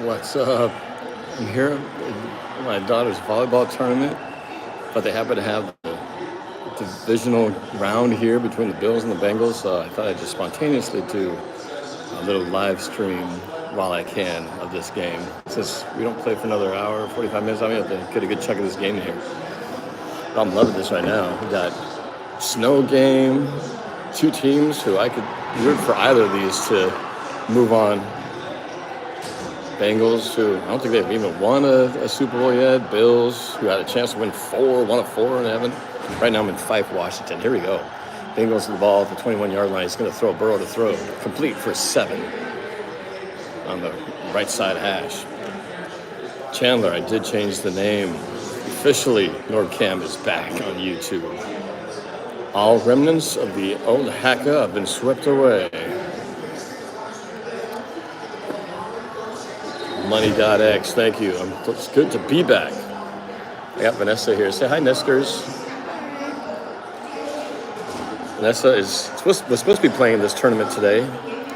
What's up? I'm here at my daughter's volleyball tournament, but they happen to have the divisional round here between the Bills and the Bengals, so I thought I'd just spontaneously do a little live stream while I can of this game. Since we don't play for another hour, 45 minutes, I'm going to have to get a good chunk of this game here. But I'm loving this right now. We got snow game, two teams who I could root for either of these to move on. Bengals, who I don't think they've even won a Super Bowl yet. Bills, who had a chance to win one of four and haven't. Right now I'm in Fife, Washington. Here we go. Bengals to the ball at the 21-yard line. He's going to throw Burrow to throw. Complete for 7 on the right side hash. Chandler, I did change the name. Officially, NorbCam is back on YouTube. All remnants of the old hacker have been swept away. Money.x, thank you. It's good to be back. I got Vanessa here. Say hi, Neskers. Vanessa was supposed to be playing this tournament today,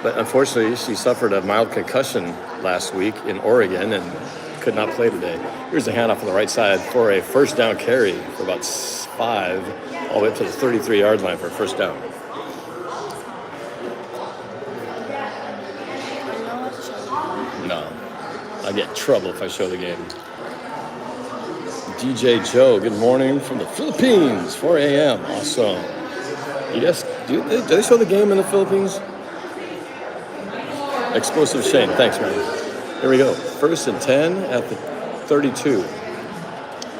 but unfortunately she suffered a mild concussion last week in Oregon and could not play today. Here's a handoff on the right side for a first down carry for about 5, all the way up to the 33-yard line for a first down. No. I get in trouble if I show the game. DJ Joe, good morning from the Philippines, 4 a.m. Awesome. You guys, do they show the game in the Philippines? Explosive Shane, thanks, man. Here we go. 1st and 10 at the 32.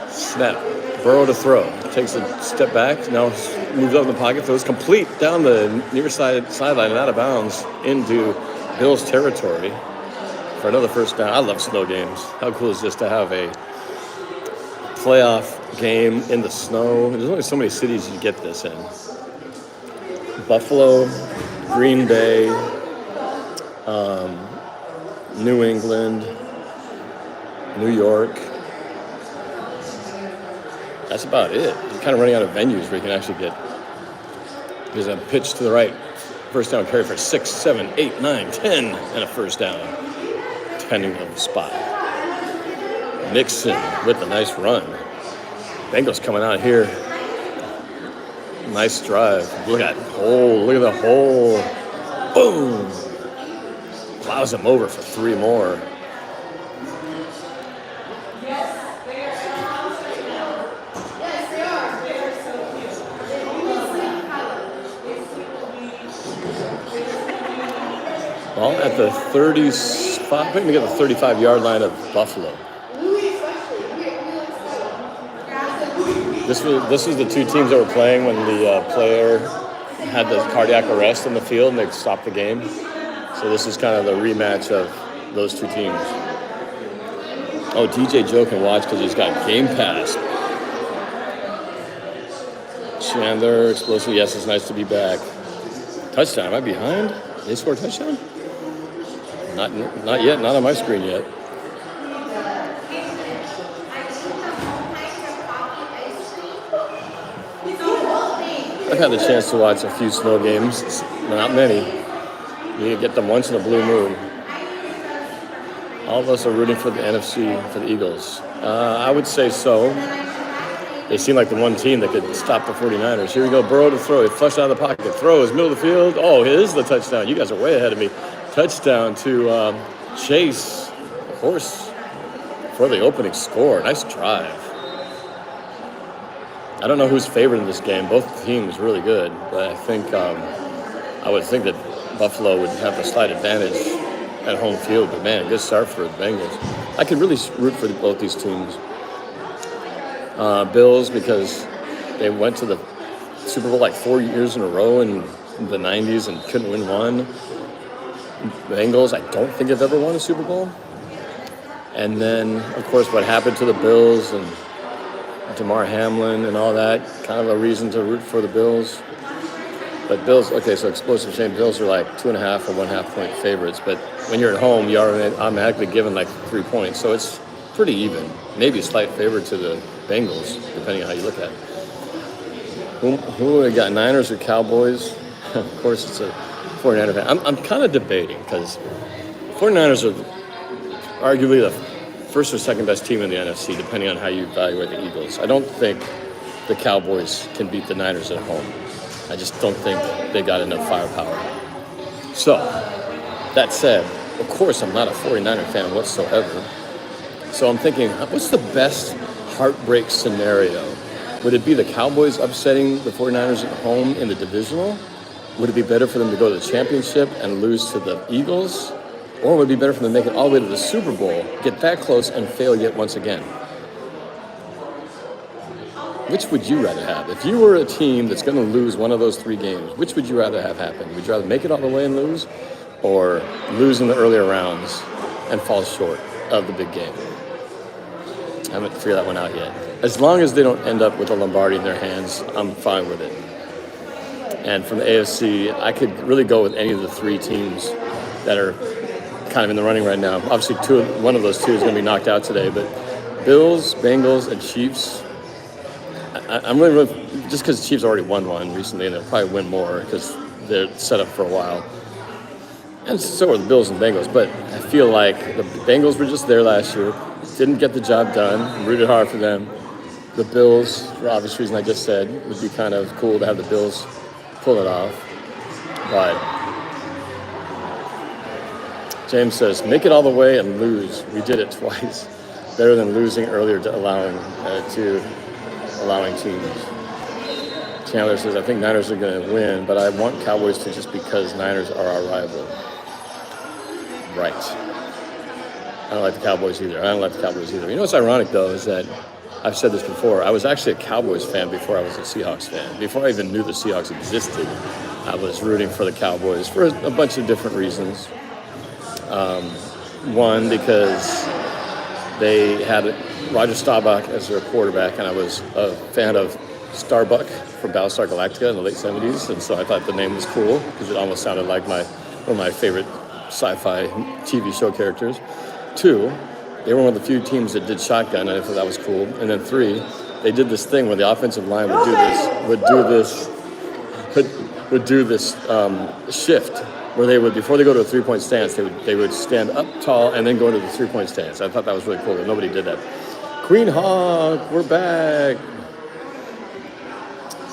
Snap. Burrow to throw. Takes a step back. Now moves up in the pocket. Throws complete down the near sideline and out of bounds into Bills territory. For another first down. I love snow games. How cool is this to have a playoff game in the snow? There's only so many cities you get this in. Buffalo, Green Bay, New England, New York. That's about it. You're kind of running out of venues where you can actually get. There's a pitch to the right. First down carry for 6, 7, 8, 9, 10, and a first down. Depending on the spot. Nixon with a nice run. Bengals coming out here. Nice drive. Look at the hole. Boom. Plows him over for 3 more. Ball at the 35, maybe get the 35-yard line of Buffalo. This was the two teams that were playing when the player had the cardiac arrest in the field and they stopped the game. So this is kind of the rematch of those two teams. Oh, DJ Joe can watch because he's got Game Pass. Chandler, explosive. Yes, it's nice to be back. Touchdown. Am I behind? They scored a touchdown? Not yet. Not on my screen yet. I've had the chance to watch a few snow games. Not many. You get them once in a blue moon. All of us are rooting for the NFC, for the Eagles. I would say so. They seem like the one team that could stop the 49ers. Here we go. Burrow to throw. He flushed out of the pocket. Throws, middle of the field. Oh, it is the touchdown. You guys are way ahead of me. Touchdown to Chase, of course, for the opening score. Nice drive. I don't know who's favored in this game. Both teams really good, but I think I would think that Buffalo would have a slight advantage at home field. But man, good start for the Bengals. I could really root for both these teams. Bills because they went to the Super Bowl like 4 years in a row in the 90s and couldn't win one. Bengals, I don't think have ever won a Super Bowl. And then, of course, what happened to the Bills and Damar Hamlin and all that, kind of a reason to root for the Bills. But Bills, okay, so explosive shame. Bills are like 2.5 or 1.5 point favorites. But when you're at home, you are automatically given like 3 points. So it's pretty even. Maybe a slight favor to the Bengals, depending on how you look at it. Who we got, Niners or Cowboys? Of course, it's a 49er fan. I'm kind of debating because 49ers are arguably the first or second best team in the NFC, depending on how you evaluate the Eagles. I don't think the Cowboys can beat the Niners at home. I just don't think they got enough firepower. So, that said, of course, I'm not a 49er fan whatsoever. So I'm thinking, what's the best heartbreak scenario? Would it be the Cowboys upsetting the 49ers at home in the divisional? Would it be better for them to go to the championship and lose to the Eagles? Or would it be better for them to make it all the way to the Super Bowl, get that close, and fail yet once again? Which would you rather have? If you were a team that's going to lose one of those three games, which would you rather have happen? Would you rather make it all the way and lose, or lose in the earlier rounds and fall short of the big game? I haven't figured that one out yet. As long as they don't end up with a Lombardi in their hands, I'm fine with it. And from the AFC, I could really go with any of the three teams that are kind of in the running right now. Obviously, one of those two is going to be knocked out today, but Bills, Bengals, and Chiefs. I'm really just because the Chiefs already won one recently, and they'll probably win more because they're set up for a while. And so are the Bills and Bengals, but I feel like the Bengals were just there last year, didn't get the job done, rooted hard for them. The Bills, for obvious reason I just said, would be kind of cool to have the Bills pull it off. But James says, make it all the way and lose. We did it twice. Better than losing earlier to allowing teams. Chandler says, I think Niners are going to win, but I want Cowboys to just because Niners are our rival. Right. I don't like the Cowboys either. You know what's ironic, though, is that I've said this before. I was actually a Cowboys fan before I was a Seahawks fan. Before I even knew the Seahawks existed, I was rooting for the Cowboys for a bunch of different reasons. One, because they had Roger Staubach as their quarterback, and I was a fan of Starbuck from Battlestar Galactica in the late 70s, and so I thought the name was cool because it almost sounded like one of my favorite sci-fi TV show characters. Two, they were one of the few teams that did shotgun, and I thought that was cool. And then three, they did this thing where the offensive line would do this shift where they would, before they go to a three-point stance, they would stand up tall and then go into the three-point stance. I thought that was really cool, but nobody did that. Queen Hawk, we're back.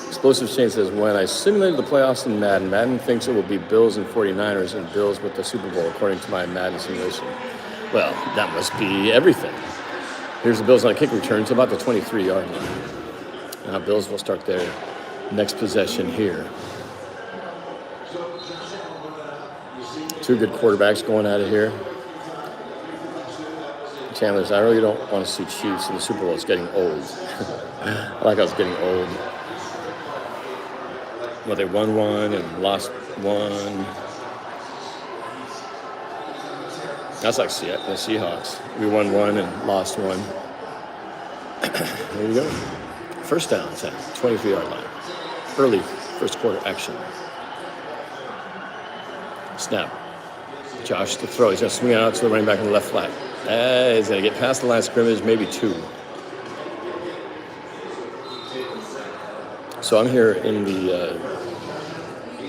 Explosive Shane says, when I simulated the playoffs in Madden thinks it will be Bills and 49ers and Bills with the Super Bowl, according to my Madden simulation. Well, that must be everything. Here's the Bills on a kick return to about the 23-yard line. Now Bills will start their next possession here. Two good quarterbacks going out of here. Chandler's, I really don't want to see Chiefs in the Super Bowl. It's getting old. I like how it's getting old. Well, they won one and lost one. That's like the Seahawks. We won one and lost one. There you go. First down, 23-yard line. Early first quarter action. Snap. Josh to throw. He's going to swing it out to the running back on the left flat. He's going to get past the line of scrimmage, maybe two. So I'm here in the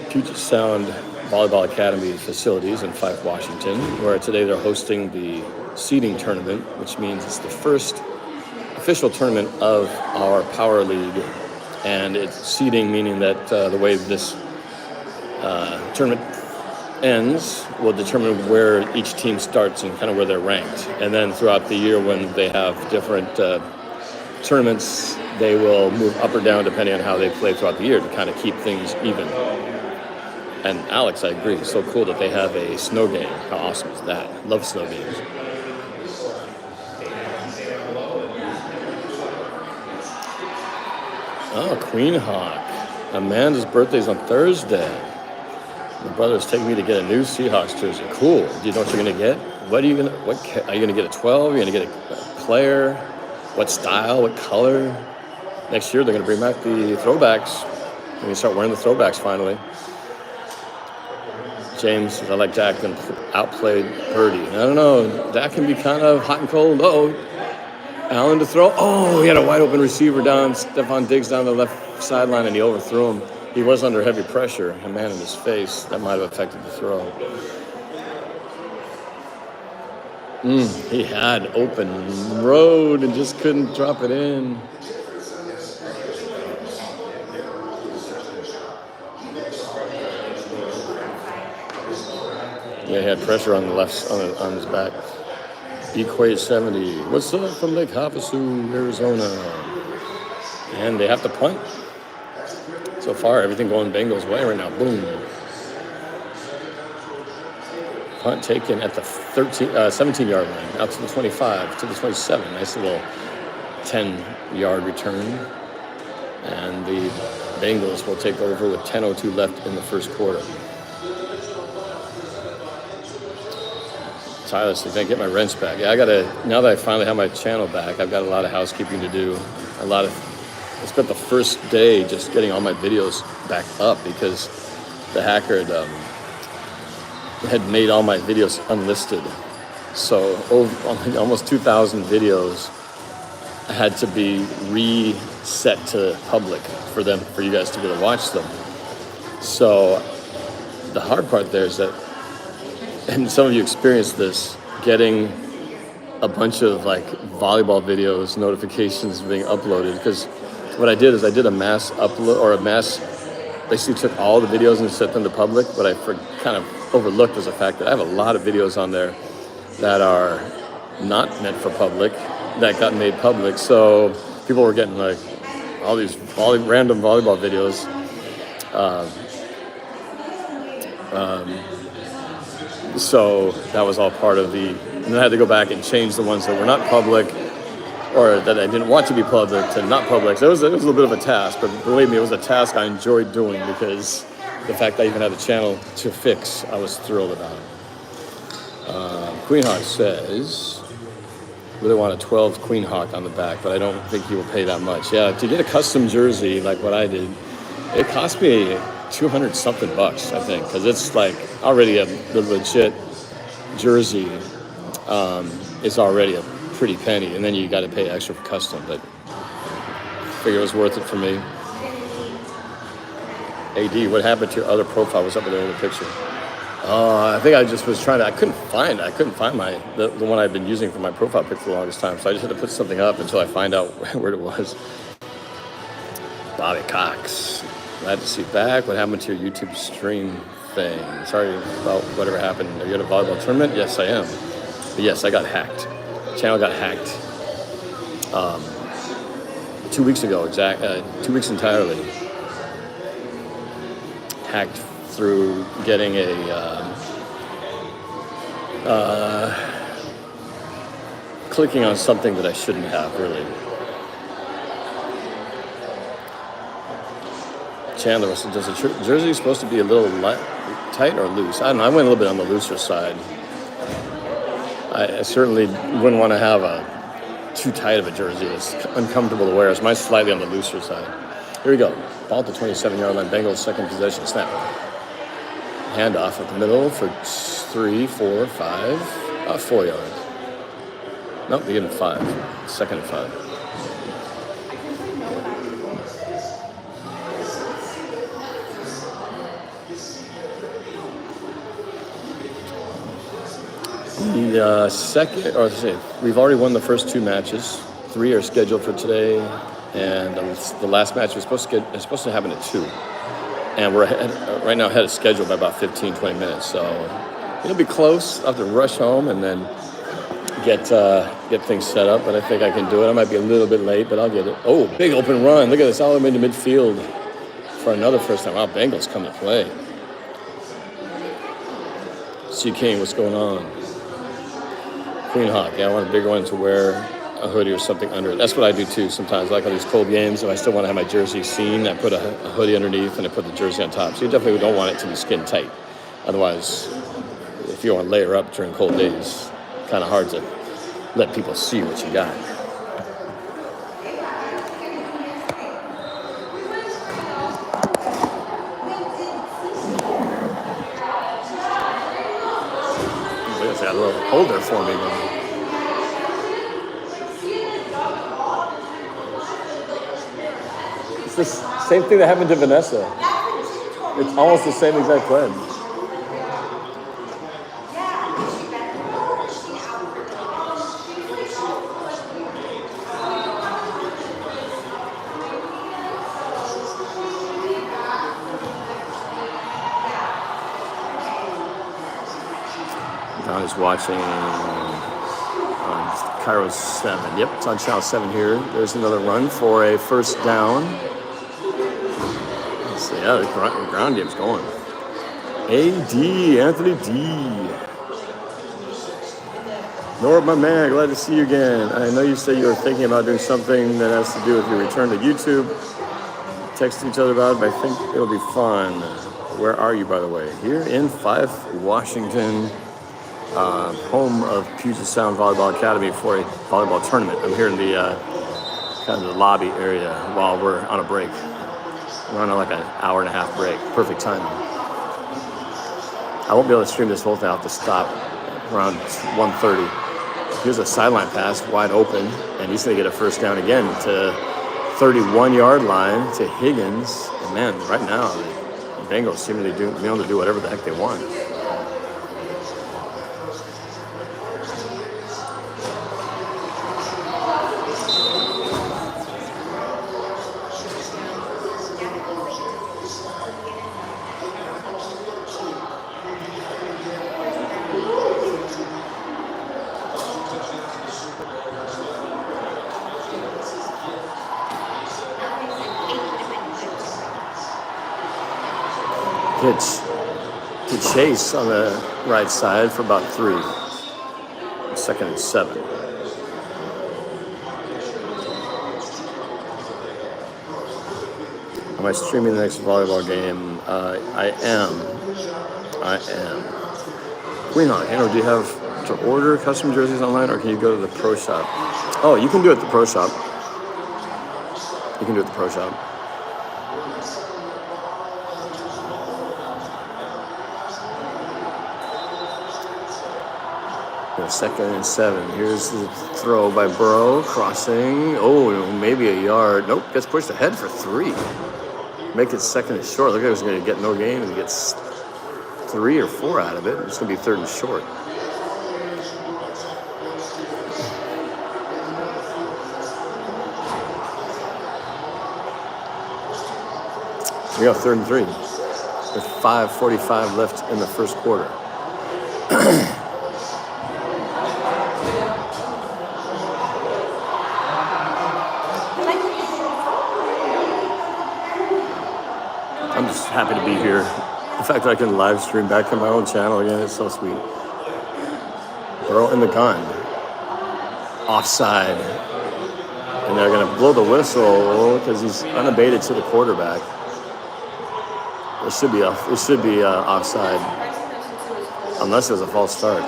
Puget Sound Volleyball Academy facilities in Fife, Washington, where today they're hosting the seeding tournament, which means it's the first official tournament of our Power League. And it's seeding, meaning that the way this tournament ends will determine where each team starts and kind of where they're ranked. And then throughout the year, when they have different tournaments, they will move up or down depending on how they play throughout the year to kind of keep things even. And Alex, I agree, it's so cool that they have a snow game. How awesome is that? Love snow games. Oh, Queen Hawk. Amanda's birthday's on Thursday. My brother's taking me to get a new Seahawks jersey. Cool. Do you know what you're gonna get? Are you gonna get a 12? Are you gonna get a player? What style? What color? Next year they're gonna bring back the throwbacks. We're gonna start wearing the throwbacks finally. James says, I like Dak and outplayed Purdy. I don't know. Dak can be kind of hot and cold. Allen to throw. Oh, he had a wide open receiver down. Stephon Diggs down the left sideline, and he overthrew him. He was under heavy pressure. A man in his face. That might have affected the throw. He had open road and just couldn't drop it in. Yeah, he had pressure on the left, on his back. Equate 70. What's up from Lake Havasu, Arizona? And they have to punt. So far, everything going Bengals' way right now. Boom. Punt taken at the 17-yard line, out to the 25, to the 27. Nice little 10-yard return. And the Bengals will take over with 10:02 left in the first quarter. Tyler said, "Can I get my rents back?" Yeah, now that I finally have my channel back, I've got a lot of housekeeping to do. I spent the first day just getting all my videos back up because the hacker had made all my videos unlisted. So almost 2,000 videos had to be reset to public for you guys to be able to watch them. So the hard part there is that, and some of you experienced this, getting a bunch of like volleyball videos, notifications being uploaded. Because what I did is I did a mass upload, or basically took all the videos and set them to public. But I kind of overlooked was the fact that I have a lot of videos on there that are not meant for public, that got made public. So people were getting like all these random volleyball videos. So that was all part of and then I had to go back and change the ones that were not public or that I didn't want to be public to not public. So it was a little bit of a task, but believe me, it was a task I enjoyed doing because the fact that I even had a channel to fix, I was thrilled about. Queen Hawk says, really want a 12 Queen Hawk on the back, but I don't think he will pay that much. Yeah, to get a custom jersey like what I did, it cost me $200 something bucks, I think, because it's like already the legit jersey is already a pretty penny, and then you got to pay extra for custom. But I figure it was worth it for me. AD, what happened to your other profile? Was up with the other picture? I think I just was trying to. I couldn't find the one I've been using for my profile pic for the longest time. So I just had to put something up until I find out where it was. Bobby Cox. Glad to see you back. What happened to your YouTube stream thing? Sorry about whatever happened. Are you at a volleyball tournament? Yes, I am. But yes, I got hacked. The channel got hacked 2 weeks ago, 2 weeks entirely. Hacked through getting clicking on something that I shouldn't have, really. Chandler, does the jersey supposed to be a little tight or loose? I don't know. I went a little bit on the looser side. I certainly wouldn't want to have too tight of a jersey. It's uncomfortable to wear. So mine's slightly on the looser side. Here we go. Ball at the 27-yard line. Bengals second possession. Snap. Handoff at the middle for 3, 4, 5, 4 yards. Nope, they give him 5. Second and 5. The second, or let's say, we've already won the first 2 matches. 3 are scheduled for today, and the last match was supposed to happen at 2. And we're right now ahead of schedule by about 15, 20 minutes. So it'll be close. I'll have to rush home and then get things set up. But I think I can do it. I might be a little bit late, but I'll get it. Oh, big open run. Look at this, all the way into midfield for another first time. Wow, Bengals come to play. C. King, what's going on? Queen Hawk. Yeah, I want a bigger one to wear a hoodie or something under it. That's what I do too sometimes. Like on these cold games, if I still want to have my jersey seen, I put a hoodie underneath and I put the jersey on top. So you definitely don't want it to be skin tight. Otherwise, if you want to layer up during cold days, kind of hard to let people see what you got. They got a little holder for me, man. It's the same thing that happened to Vanessa. It's almost the same exact blend. Don is watching on Cairo 7. Yep, it's on channel 7 here. There's another run for a first down. So yeah, the ground game's going. A.D. Anthony D. Norb, my man, glad to see you again. I know you said you were thinking about doing something that has to do with your return to YouTube. Text each other about it, but I think it'll be fun. Where are you, by the way? Here in Fife, Washington, home of Puget Sound Volleyball Academy for a volleyball tournament. I'm here in the kind of the lobby area while we're on a break. We're on like an hour and a half break. Perfect timing. I won't be able to stream this whole thing. I'll have to stop around 1:30. Here's a sideline pass, wide open, and he's going to get a first down again to 31-yard line to Higgins. And man, right now, the Bengals seem to be able to do whatever the heck they want. Pitch to Chase on the right side for about 3. 2nd and 7. Am I streaming the next volleyball game? I am. Queen Hawk, do you have to order custom jerseys online, or can you go to the pro shop? Oh, you can do it at the pro shop. You can do it at the pro shop. Yeah, 2nd and 7. Here's the throw by Burrow, crossing. Oh, maybe a yard. Nope, gets pushed ahead for 3. Make it 2nd and short. Look like he's going to get no gain, and he gets 3 or 4 out of it. It's going to be 3rd and short. We go 3rd and 3 with 5:45 left in the first quarter. I'm just happy to be here. The fact that I can live stream back on my own channel again is so sweet. Burrow in the gun. Offside. And they're going to blow the whistle because he's unabated to the quarterback. It should be offside, unless it was a false start.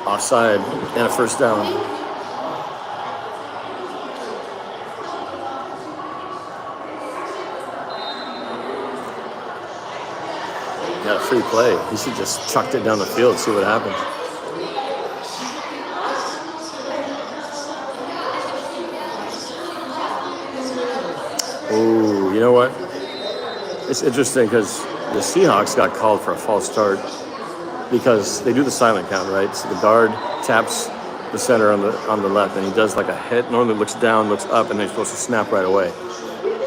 Offside and a first down. Got a free play. He should just chucked it down the field, see what happens. Ooh, you know what? It's interesting because the Seahawks got called for a false start because they do the silent count, right? So the guard taps the center on the left, and he does like a head. Normally looks down, looks up, and then he's supposed to snap right away.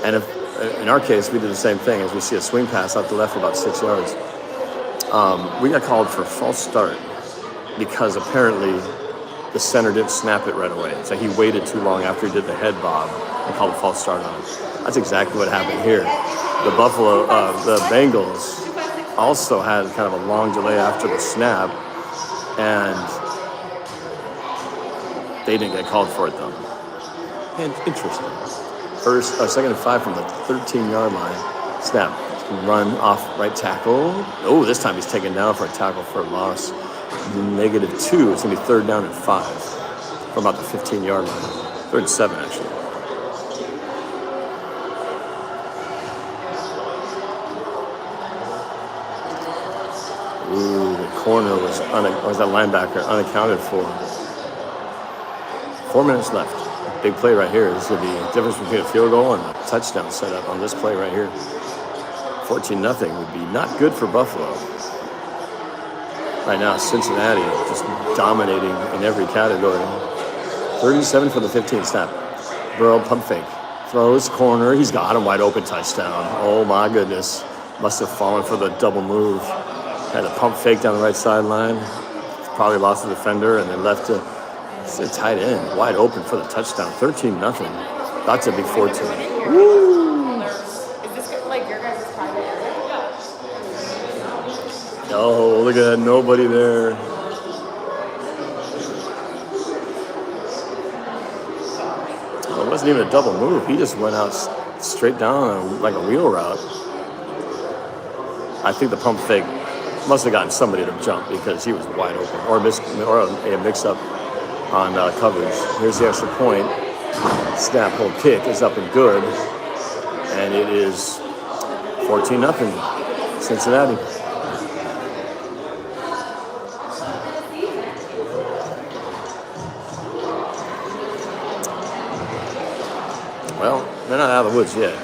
And if in our case, we did the same thing as we see a swing pass out the left for about 6 yards. We got called for a false start because apparently the center didn't snap it right away. So he waited too long after he did the head bob and called a false start on him. That's exactly what happened here. The Bengals also had kind of a long delay after the snap, and they didn't get called for it though. And interesting. 2nd and 5 from the 13-yard line. Snap. Run off right tackle. Oh, this time he's taken down for a tackle for a loss. -2. It's going to be 3rd down and 5 from about the 15-yard line. 3rd and 7, actually. Ooh, the corner was that linebacker unaccounted for. 4 minutes left. Big play right here. This is going to be the difference between a field goal and a touchdown setup on this play right here. 14-0 would be not good for Buffalo. Right now, Cincinnati just dominating in every category. 37 for the 15 snap. Burrow pump fake. Throws corner. He's got him wide open, touchdown. Oh my goodness. Must have fallen for the double move. Had a pump fake down the right sideline. Probably lost the defender and then left to tight end. Wide open for the touchdown. 13-0. About to be 14. Woo! Is this like your guys' private area? Oh, look at that. Nobody there. Well, it wasn't even a double move. He just went out straight down like a wheel route. I think the pump fake must have gotten somebody to jump because he was wide open, or a mix-up on coverage. Here's the extra point. Snap, hold, kick is up and good, and it is 14-0 Cincinnati. Well, they're not out of the woods yet.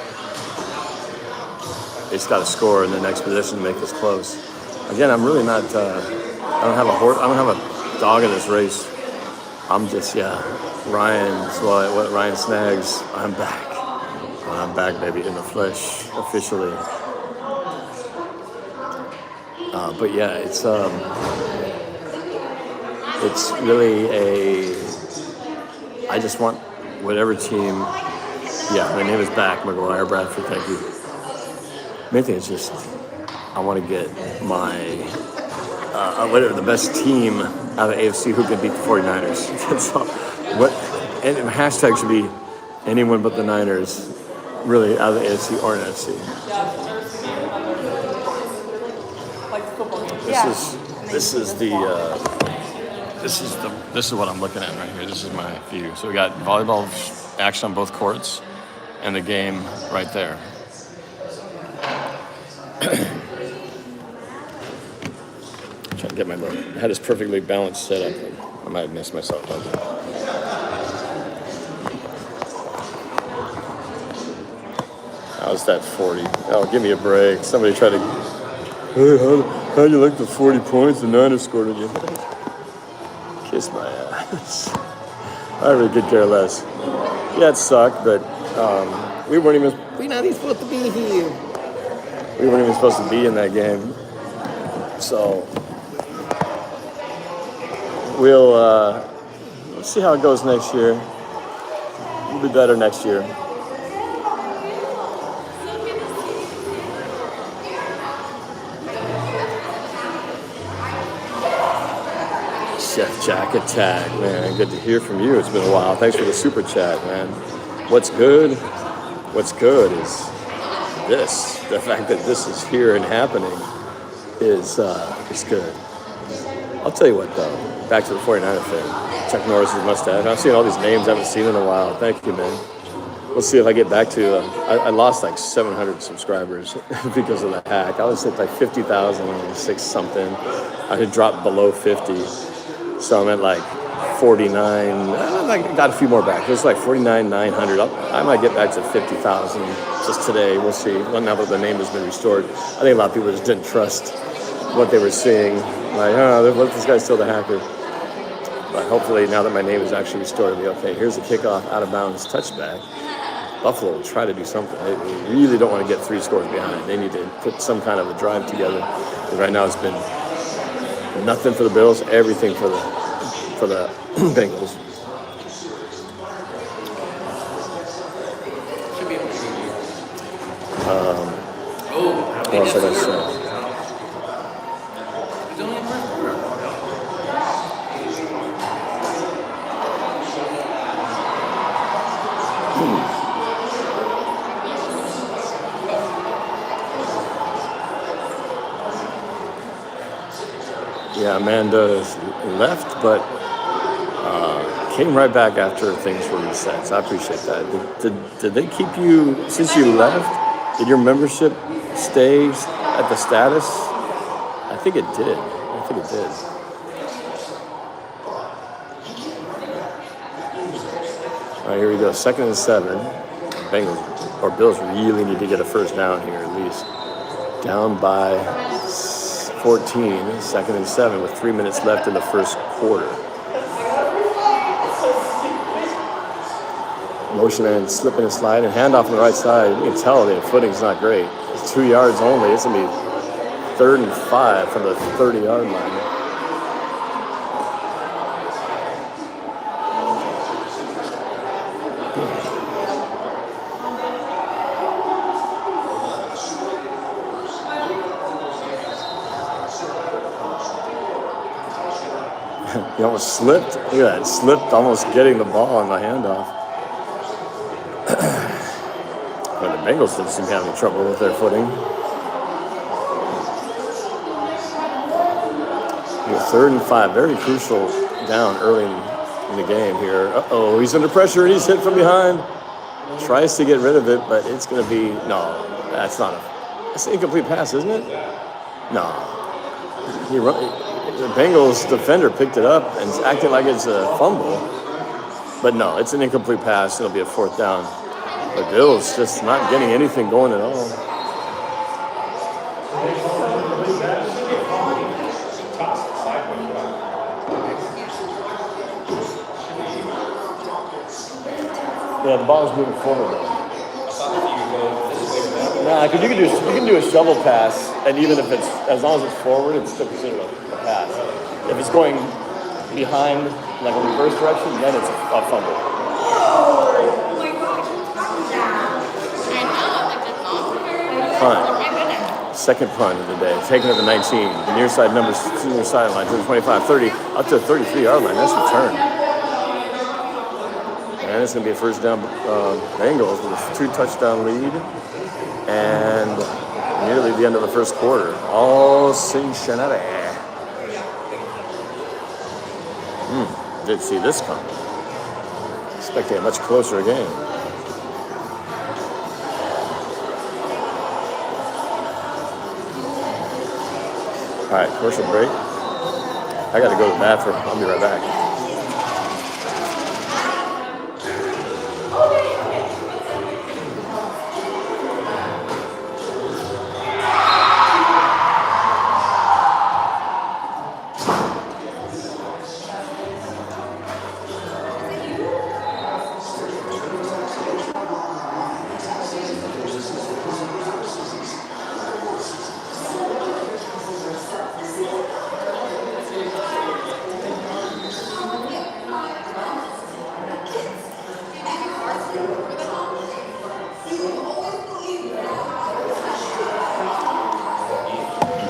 They just got to score in the next position to make this close. Again, I'm really not. I don't have a horse. I don't have a dog in this race. I'm just Ryan Snags. I'm back. I'm back, baby, in the flesh officially. But yeah, it's really I just want whatever team. Yeah, my name is back, McGuire Bradford. Thank you. Main thing is just I want to get my whatever the best team out of AFC who can beat the 49ers. That's all. And the hashtag should be anyone but the Niners, really, out of the AFC or NFC. This is what I'm looking at right here. This is my view. So we got volleyball action on both courts, and the game right there. Trying to get I had this perfectly balanced setup. I might have messed myself up. How's that 40? Oh, give me a break. Somebody tried to. Hey, how do you like the 40 points the Niners scored on you? Kiss my ass. I really could care less. Yeah, it sucked, but we're not even supposed to be here. We weren't even supposed to be in that game. So we'll see how it goes next year. We'll be better next year. Chef Jack Attack, man. Good to hear from you. It's been a while. Thanks for the super chat, man. What's good? What's good is this. The fact that this is here and happening is good. I'll tell you what, though. Back to the 49er thing. Chuck Norris's mustache. I've seen all these names I haven't seen in a while. Thank you, man. We'll see if I get back to... I lost like 700 subscribers because of the hack. I was at like 50,006 something. I had dropped below 50. So I'm at like 49. I got a few more back. It was like 49,900. I might get back to 50,000 just today. We'll see. Well, now that the name has been restored, I think a lot of people just didn't trust what they were seeing. Like, what if this guy's still the hacker? But hopefully, now that my name is actually restored, it'll be okay. Here's the kickoff, out of bounds, touchback. Buffalo will try to do something. They really don't want to get 3 scores behind. They need to put some kind of a drive together. And right now, it's been nothing for the Bills, everything for the Bengals. What else did I say? Yeah, Amanda left, but came right back after things were reset. So I appreciate that. Did they keep you since you left? Did your membership stay at the status? I think it did. All right, here we go. 2nd and 7. Bengals or Bills really need to get a first down here at least. Down by 14, 2nd and 7 with 3 minutes left in the first quarter. Motion and slipping and sliding, handoff on the right side. You can tell the footing's not great. It's 2 yards only. It's going to be 3rd and 5 from the 30-yard line. He almost slipped. Look at that. Slipped, almost getting the ball on the handoff. But the Bengals didn't seem to have any trouble with their footing. 3rd and 5, very crucial down early in the game here. Uh-oh, he's under pressure and he's hit from behind. Tries to get rid of it, but it's going to be, no, that's not that's an incomplete pass, isn't it? No. The Bengals defender picked it up and it's acting like it's a fumble. But no, it's an incomplete pass. It'll be a 4th down. The Bills just not getting anything going at all. Yeah, the ball's moving forward though. Nah, because you can do a shovel pass, and even if it's, as long as it's forward, it's still considered a pass. If it's going behind, like in the reverse direction, then it's a fumble. Punt. Second punt of the day. Taken at the 19. The near side numbers, near sideline to the 25, 30, up to the 33-yard line. That's return. And it's going to be a 1st down Bengals with a 2-touchdown lead. And nearly the end of the 1st quarter. All Cincinnati. Did see this coming. Expecting a much closer game. All right, commercial break. I got to go to the bathroom. I'll be right back.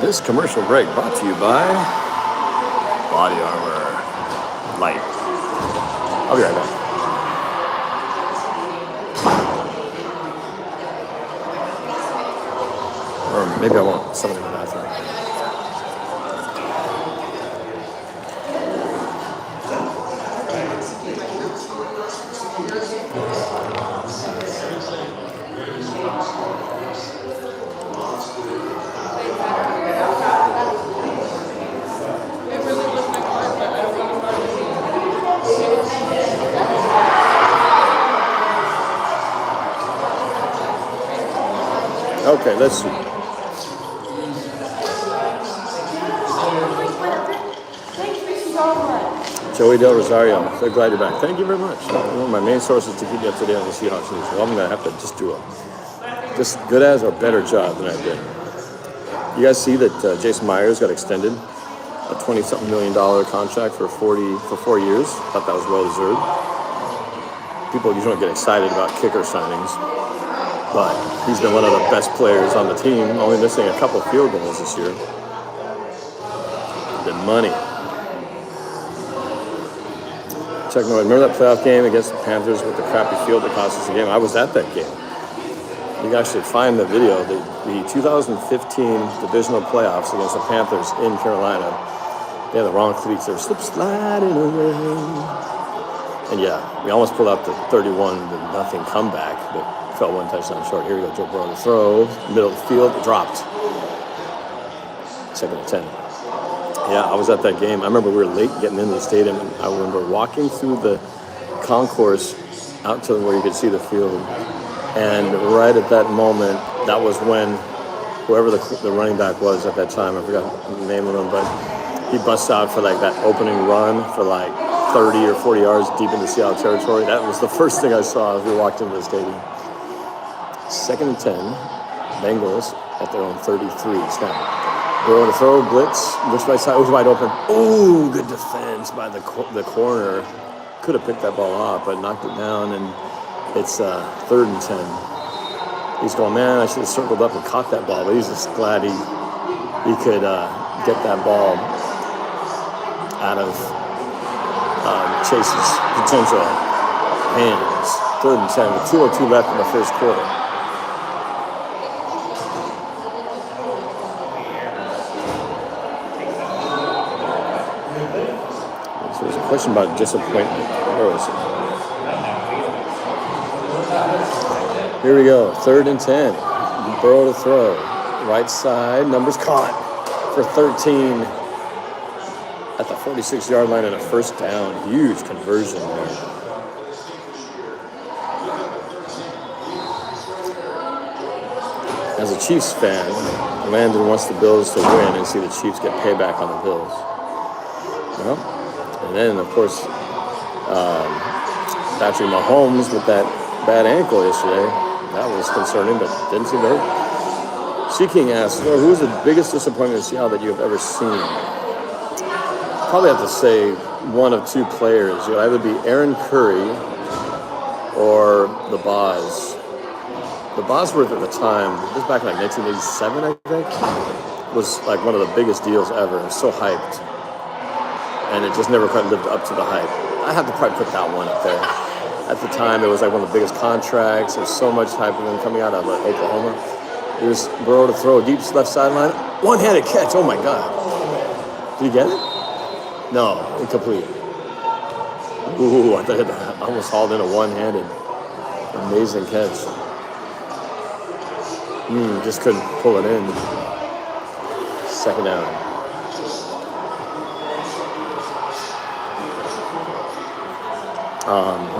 This commercial break brought to you by Body Armor Light. I'll be right back. Or maybe I won't. Somebody in the bathroom. Okay, let's see. Joey Del Rosario, so glad you're back. Thank you very much. One of my main sources to keep you up to date on the Seahawks news. Well, I'm going to have to just do a just good as or better job than I did. You guys see that Jason Myers got extended a $20-something million contract for 4 years. Thought that was well deserved. People usually don't get excited about kicker signings, but he's been one of the best players on the team, only missing a couple field goals this year. Been money. Check note. Remember that playoff game against the Panthers with the crappy field that cost us the game? I was at that game. You can actually find the video. The 2015 divisional playoffs against the Panthers in Carolina. They had the wrong cleats. They were slip-sliding away. And yeah, we almost pulled out the 31-0 comeback, but fell one touchdown short. Here we go, Joe Burrow to throw. Middle of the field, dropped. 2nd and 10. Yeah, I was at that game. I remember we were late getting into the stadium, and I remember walking through the concourse out to where you could see the field. And right at that moment, that was when whoever the running back was at that time, I forgot the name of him, but he busts out for like that opening run for like 30 or 40 yards deep into Seattle territory. That was the first thing I saw as we walked into the stadium. 2nd and 10, Bengals at their own 33. Snap. Burrow to throw, blitz right side, was wide open. Ooh, good defense by the corner. Could have picked that ball off, but knocked it down, and it's 3rd and 10. He's going, man, I should have circled up and caught that ball, but he's just glad he could get that ball out of Chase's potential hands. 3rd and 10 with 2:02 left in the first quarter. So there's a question about disappointment. Where is it? Here we go. 3rd and 10. Burrow to throw. Right side. Numbers caught for 13 at the 46-yard line and a first down. Huge conversion there. As a Chiefs fan, Landon wants the Bills to win and see the Chiefs get payback on the Bills. Well, and then, of course, Patrick Mahomes with that bad ankle yesterday. That was concerning, but didn't seem to hurt. Seeking asks, well, who was the biggest disappointment in Seattle that you have ever seen? Probably have to say one of two players. It would either be Aaron Curry or the Boz. The Bosworth at the time, this back in like 1987, I think, was like one of the biggest deals ever. It was so hyped. And it just never quite lived up to the hype. I have to probably put that one up there. At the time, it was like one of the biggest contracts. There's so much hype of them coming out of Oklahoma. Here's Burrow to throw, deep left sideline. One-handed catch, oh my God. Did he get it? No, incomplete. Ooh, I thought it almost hauled in a one-handed. Amazing catch. Just couldn't pull it in. 2nd down.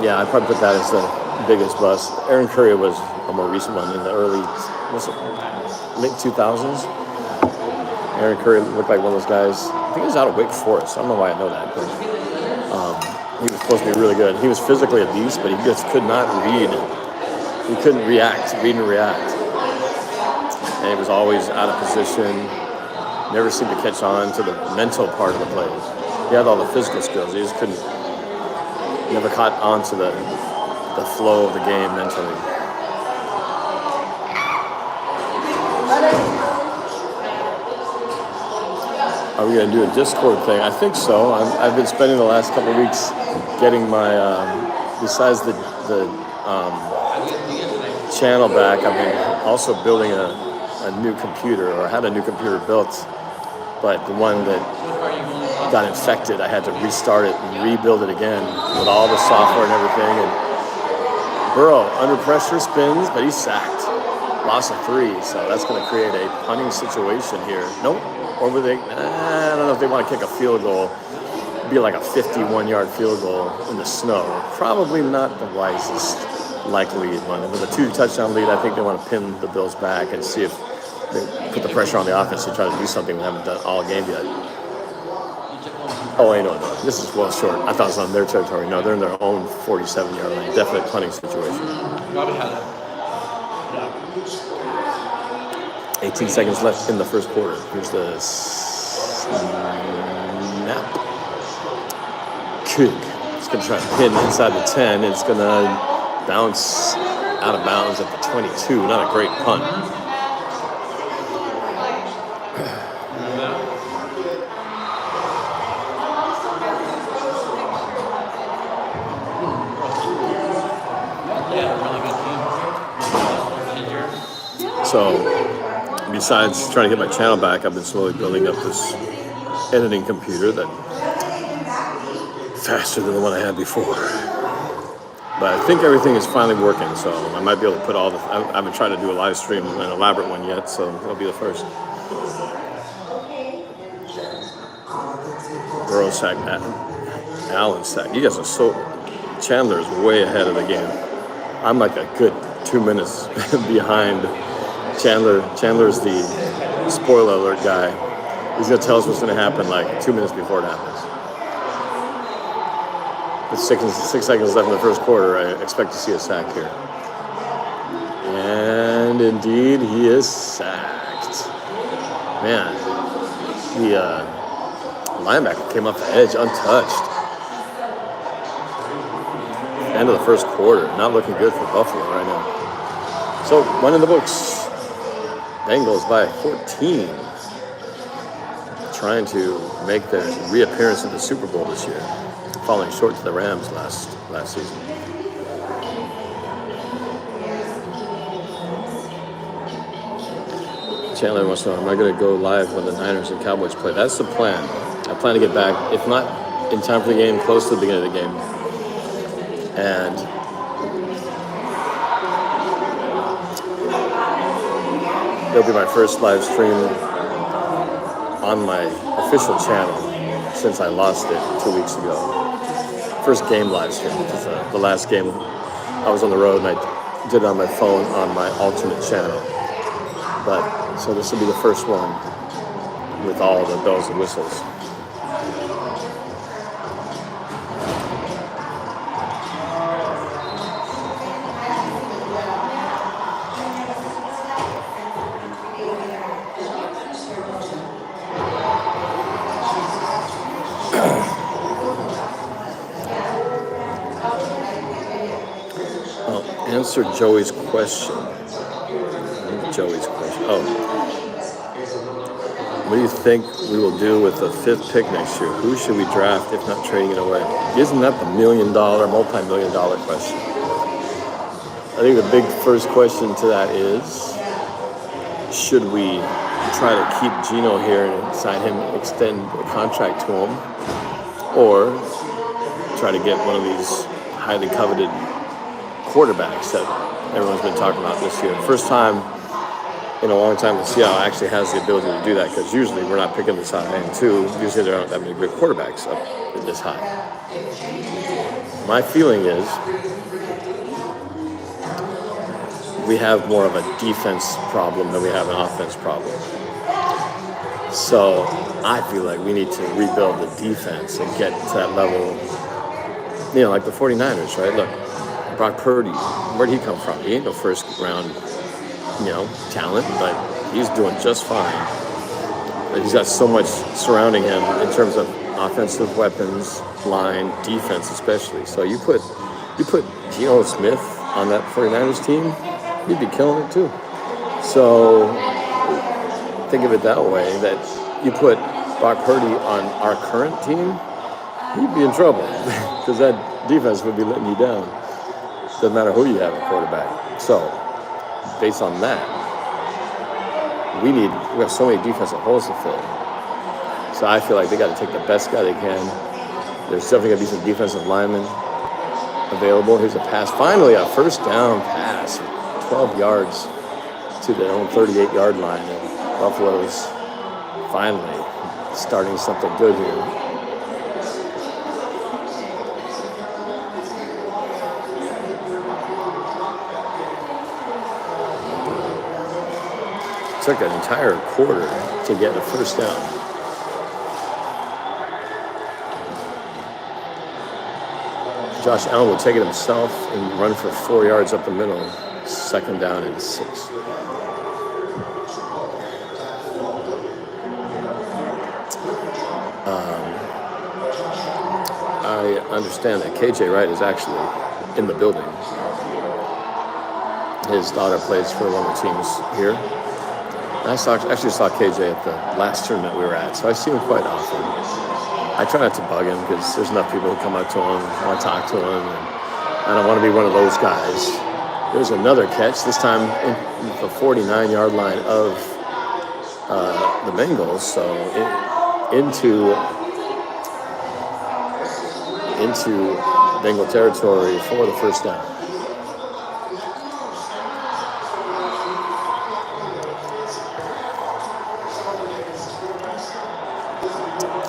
Yeah, I'd probably put that as the biggest bust. Aaron Curry was a more recent one in the late 2000s. Aaron Curry looked like one of those guys. I think he was out of Wake Forest. I don't know why I know that, but he was supposed to be really good. He was physically a beast, but he just could not read. He couldn't read and react. And he was always out of position. Never seemed to catch on to the mental part of the plays. He had all the physical skills. He just couldn't. Never caught on to the flow of the game mentally. Are we going to do a Discord thing? I think so. I've been spending the last couple of weeks getting my, besides the channel back, I've been also building a new computer, or had a new computer built, but the one that got infected, I had to restart it and rebuild it again with all the software and everything. And Burrow, under pressure, spins, but he's sacked. Loss of 3, so that's going to create a punting situation here. Nope. Or would they, I don't know if they want to kick a field goal. It'd be like a 51-yard field goal in the snow. Probably not the wisest likely one. With a 2-touchdown lead, I think they want to pin the Bills back and see if they put the pressure on the offense to try to do something we haven't done all game yet. Oh, I know. This is well short. I thought it was on their territory. No, they're in their own 47-yard line. Definite punting situation. 18 seconds left in the first quarter. Here's the snap. Kick. It's going to try to pin inside the 10. It's going to bounce out of bounds at the 22. Not a great punt. So, besides trying to get my channel back, I've been slowly building up this editing computer that faster than the one I had before. But I think everything is finally working, so I might be able to put all the. I haven't tried to do a live stream, an elaborate one yet, so it'll be the first. Burrow sack, Allen sack. You guys are so. Chandler is way ahead of the game. I'm like a good 2 minutes behind. Chandler's the spoiler alert guy. He's going to tell us what's going to happen like 2 minutes before it happens. With 6 seconds left in the first quarter, I expect to see a sack here. And indeed, he is sacked. Man, the linebacker came off the edge untouched. End of the first quarter. Not looking good for Buffalo right now. So, one in the books. Bengals by 14. Trying to make their reappearance in the Super Bowl this year. Falling short to the Rams last season. Chandler wants to know, am I going to go live when the Niners and Cowboys play? That's the plan. I plan to get back, if not in time for the game, close to the beginning of the game. And it'll be my first live stream on my official channel since I lost it 2 weeks ago. First game live stream, because the last game I was on the road and I did it on my phone on my alternate channel. But so this will be the first one with all the bells and whistles. Answer Joey's question. What do you think we will do with the 5th pick next year? Who should we draft if not trading it away? Isn't that the multi-million-dollar question? I think the big first question to that is, should we try to keep Geno here and sign him, extend a contract to him, or try to get one of these highly coveted quarterbacks that everyone's been talking about this year? First time in a long time that Seattle actually has the ability to do that, because usually we're not picking this high, and two, usually there aren't that many great quarterbacks up this high. My feeling is we have more of a defense problem than we have an offense problem. So I feel like we need to rebuild the defense and get to that level, like the 49ers, right? Look, Brock Purdy, where'd he come from? He ain't no first round, talent, but he's doing just fine. But he's got so much surrounding him in terms of offensive weapons, line, defense especially. So you put Geno Smith on that 49ers team, he'd be killing it too. So think of it that way, that you put Brock Purdy on our current team, he'd be in trouble because that defense would be letting you down. Doesn't matter who you have at quarterback. So, based on that, we have so many defensive holes to fill. So I feel like they got to take the best guy they can. There's definitely going to be some defensive linemen available. Here's a pass. Finally, a first down pass, 12 yards to their own 38-yard line. And Buffalo's finally starting something good here. Took an entire quarter to get a first down. Josh Allen will take it himself and run for 4 yards up the middle. 2nd down and 6. I understand that KJ Wright is actually in the building. His daughter plays for one of the teams here. I actually saw KJ at the last tournament we were at, so I see him quite often. I try not to bug him because there's enough people who come up to him, want to talk to him, and I don't want to be one of those guys. There's another catch, this time in the 49-yard line of the Bengals, so into Bengal territory for the first down.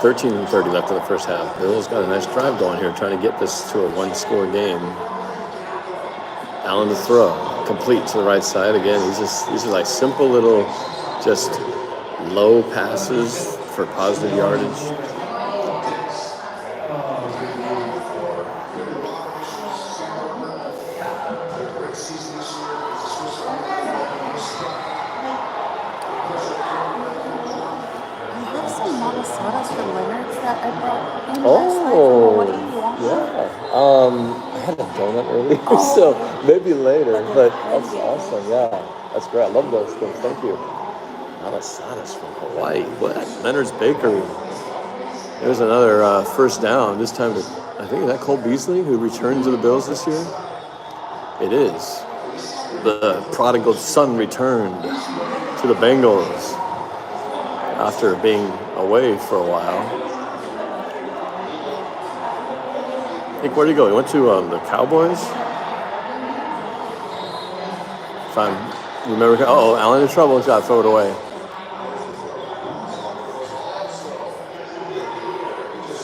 13:30 left in the first half. Bill's got a nice drive going here, trying to get this to a one-score game. Allen to throw, complete to the right side. Again, these are like simple little, just low passes for positive yardage. those sodas from Leonard's that I brought in last night from Oh, Hawaii? You want one? yeah. I had a donut earlier, so maybe later. But that's awesome. Yeah, that's great. I love those things. Thank you. Malasadas from Hawaii. What? Leonard's Bakery. There's another first down. This time, I think, is that Cole Beasley who returned to the Bills this year? It is. The prodigal son returned to the Bengals after being away for a while. I think, where'd he go? He went to the Cowboys? If I remember. Oh, Allen in trouble. He's got to throw it away.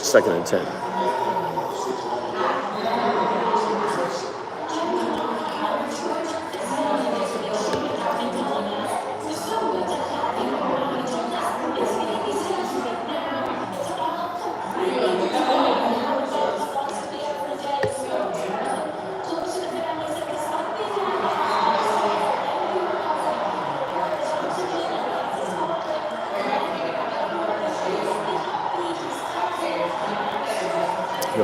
Second and 10.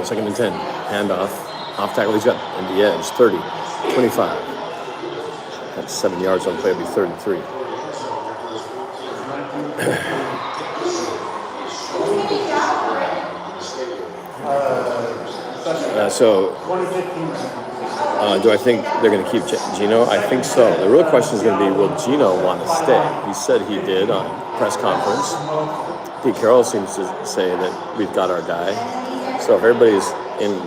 Second and 10. Handoff. Off tackle. He's got in the edge. 30. 25. That's 7 yards on play. It'll be 33. Do I think they're going to keep Geno? I think so. The real question is going to be, will Geno want to stay? He said he did on press conference. Pete Carroll seems to say that we've got our guy. So if everybody's in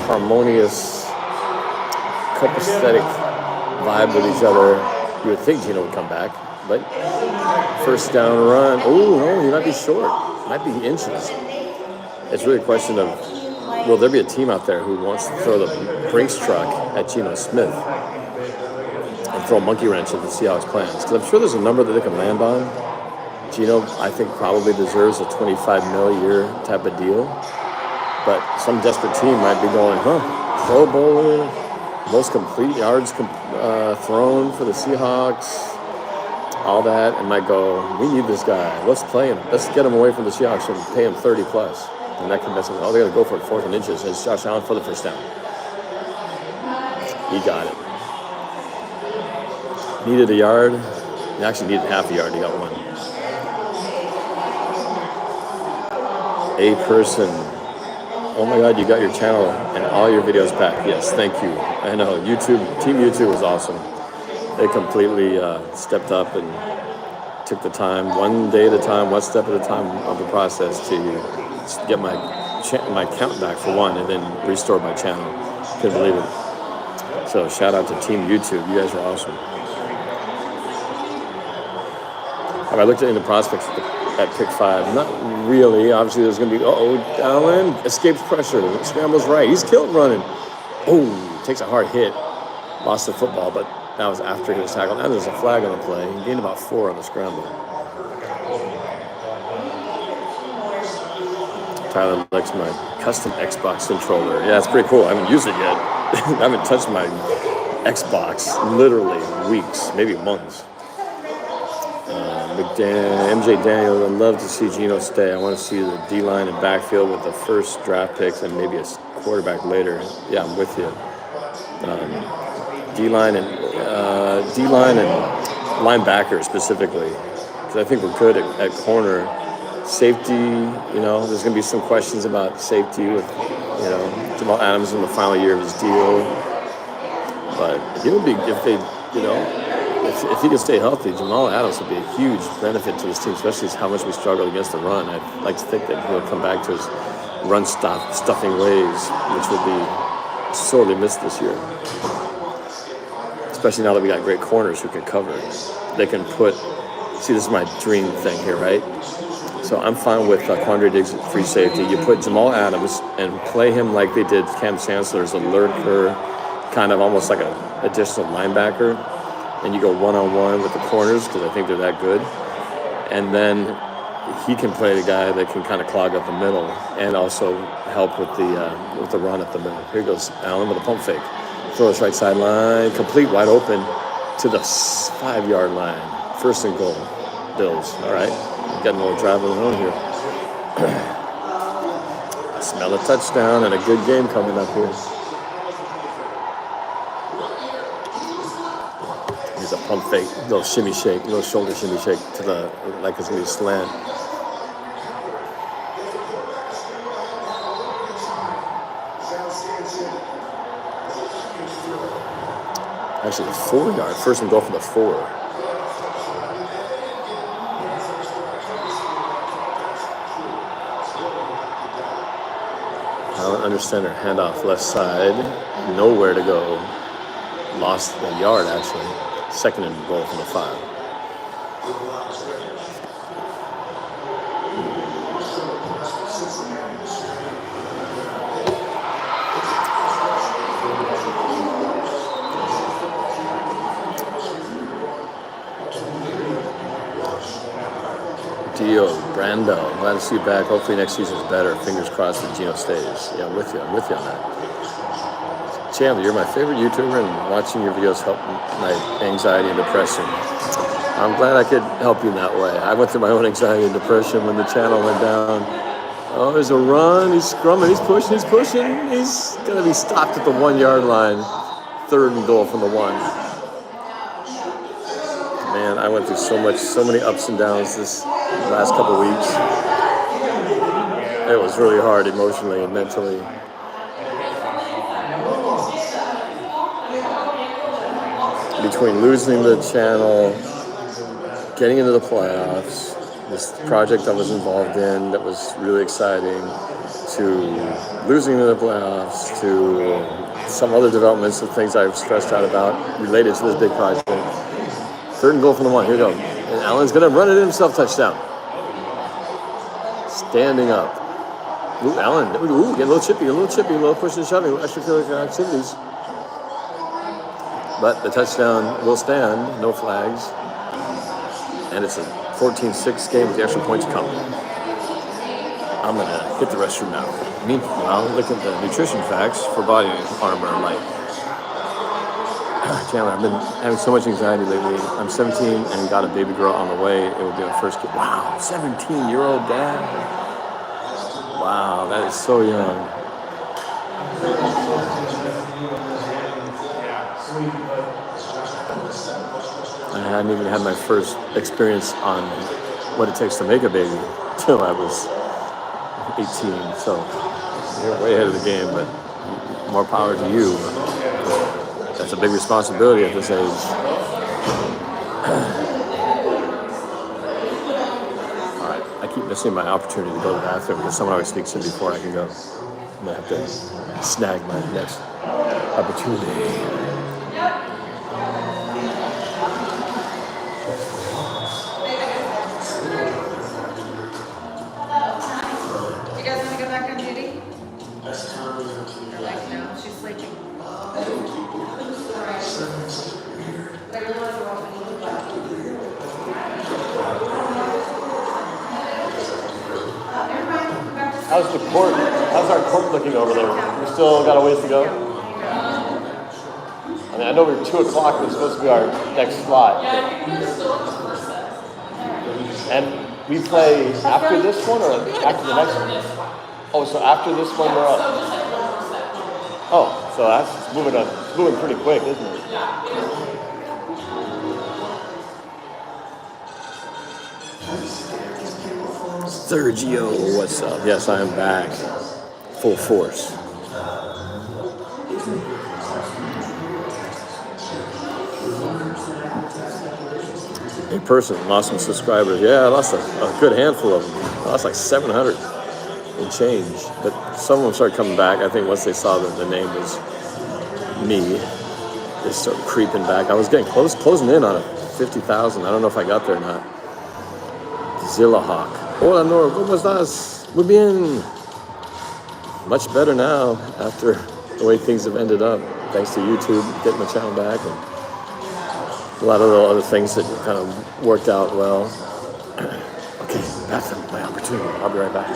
harmonious, copacetic vibe with each other, you would think Geno would come back. But first down run. Oh, no, he might be short. Might be inches. It's really a question of, will there be a team out there who wants to throw the Brinks truck at Geno Smith and throw a monkey wrench at the Seahawks' plans? Because I'm sure there's a number that they can land on. Geno, I think, probably deserves a $25 million a year type of deal. But some desperate team might be going, Pro Bowler, most complete yards thrown for the Seahawks, all that, and might go, we need this guy. Let's play him. Let's get him away from the Seahawks and pay him 30 plus. And that can mess with, they got to go for it 4th and inches. It's Josh Allen for the first down. He got it. Needed a yard. He actually needed half a yard. He got one. A person. Oh my God, you got your channel and all your videos back. Yes, thank you. I know, Team YouTube was awesome. They completely stepped up and took the time, one day at a time, one step at a time of the process to get my count back for one and then restore my channel. Couldn't believe it. So shout out to Team YouTube. You guys are awesome. I looked into prospects at pick 5. Not really. Obviously, there's going to be, Allen escapes pressure, scrambles right. He's killed running. Takes a hard hit. Lost the football, but that was after he was tackled. Now there's a flag on the play. He gained about 4 on the scramble. Tyler likes my custom Xbox controller. Yeah, it's pretty cool. I haven't used it yet. I haven't touched my Xbox literally weeks, maybe months. MJ Daniel, I'd love to see Geno stay. I want to see the D-line and backfield with the first draft picks and maybe a quarterback later. Yeah, I'm with you. D-line and linebacker specifically, because I think we're good at corner. Safety, there's going to be some questions about safety with, Jamal Adams in the final year of his deal. But it would be if he can stay healthy, Jamal Adams would be a huge benefit to this team, especially how much we struggle against the run. I'd like to think that he'll come back to his run stuffing ways, which would be sorely missed this year. Especially now that we got great corners who can cover. They can see, this is my dream thing here, right? So I'm fine with Quandre Diggs at free safety. You put Jamal Adams and play him like they did Cam Chancellor as a lurker, kind of almost like an additional linebacker. And you go one-on-one with the corners because I think they're that good. And then he can play the guy that can kind of clog up the middle and also help with the run up the middle. Here goes Allen with a pump fake. Throws right sideline, complete wide open to the 5-yard line. 1st and goal, Bills. All right, getting a little drive of their own here. I smell a touchdown and a good game coming up here. Here's a pump fake, little shimmy shake, little shoulder shimmy shake to the, like it's gonna be slant. Actually, the 4 yard, first and goal for the 4. Allen under center, handoff left side, nowhere to go. Lost the yard actually. Second and goal from the 5. Dio, Brando, glad to see you back. Hopefully next season's better. Fingers crossed that Gino stays. Yeah, I'm with you on that. Chandler, you're my favorite YouTuber, and watching your videos help my anxiety and depression. I'm glad I could help you in that way. I went through my own anxiety and depression when the channel went down. Oh, there's a run. He's scrumming. He's pushing. He's going to be stopped at the 1 yard line. Third and goal from the 1. Man, I went through so many ups and downs this last couple of weeks. It was really hard emotionally and mentally. Between losing the channel, getting into the playoffs, this project I was involved in that was really exciting, to losing in the playoffs, to some other developments and things I've stressed out about related to this big project. Third and goal from the 1. Here we go. And Allen's going to run it in himself, touchdown. Standing up. Ooh, Allen. Ooh, getting a little chippy, a little pushing and shoving, extracurricular activities. But the touchdown will stand, no flags. And it's a 14-6 game with the extra points coming. I'm going to hit the restroom now. Meanwhile, look at the nutrition facts for body armor light. Chandler, I've been having so much anxiety lately. I'm 17 and got a baby girl on the way. It will be our first kid. Wow, 17-year-old dad. Wow, that is so young. I hadn't even had my first experience on what it takes to make a baby till I was 18. So you're way ahead of the game, but more power to you. That's a big responsibility at this age. All right, I keep missing my opportunity to go to the bathroom because someone always sneaks in before I can go. I'm gonna have to snag my next opportunity. You guys want to go back on duty? Or like, no, she's sleeping. How's the court? How's our court looking over there? We still got a ways to go? I mean, I know we're 2 o'clock was supposed to be our next slot. And we play after this one or after the next one? Oh, so after this one we're up. Oh, so that's moving pretty quick, isn't it? Sergio, what's up? Yes, I am back. Full force. A person lost some subscribers. Yeah, I lost a good handful of them. I lost like 700 and change. But some of them started coming back. I think once they saw that the name was me, they started creeping back. I was getting closing in on 50,000. I don't know if I got there or not. Zillahawk. Hola, Norb, ¿cómo estás? Muy bien. Much better now after the way things have ended up. Thanks to YouTube, getting the channel back, and a lot of the other things that kind of worked out well. Okay, that's my opportunity. I'll be right back.